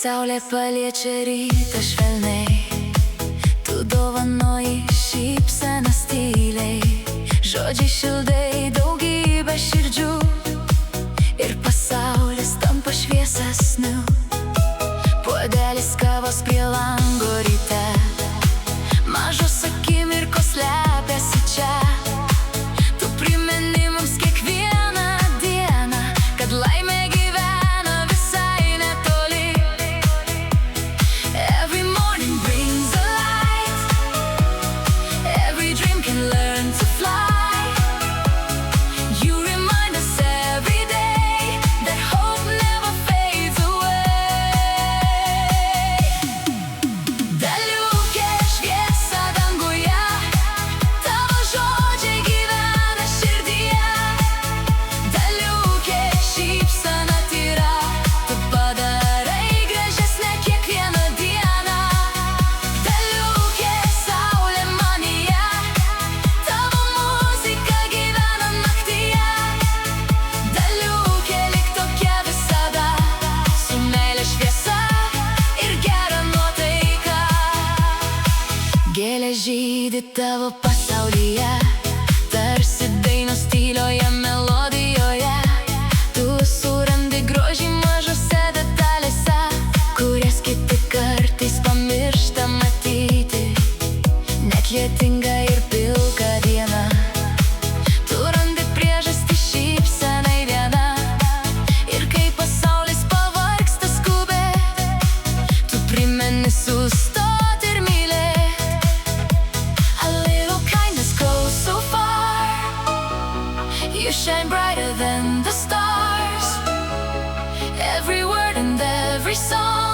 saulė paliečia rytą švelniai, tu dovanoji šypsenas tyliai, žodžiai šildai daugybę širdžių ir pasaulis tampa šviesesniu. Puodelis kavos prie lango ryte, mažos akimirkos slepiasi čia. Tu primeni mums kiekvieną dieną, kad laimė gyvena visai netoli. Every morning brings a light, every dream can learn to fly. You remind us every day that hope never fades away. Daliuke šviesa danguje, tavo žodžiai gyvena širdyje. Daliuke šypsena tyra, tu padarai gražesnę kiekvieną dieną. Daliuke saulė manyje, tavo muzika gyvena naktyje. Daliuke lik tokia visada, su meile šviesa ir gera nuotaika. Gėlės žydi tavo pasaulyje, tarsi dainos tylioje melodijoje. Tu surandi grožį mažose detalėse, kurias kiti kartais pamiršta matyti. Net lietinga ir pilka diena, tu randi priežastį šypsenai viena. Ir kai pasaulis pavargsta skubėt, tu primeni sustot ir mylėt. A little kindness goes so far, you shine brighter than the stars. Every word and every song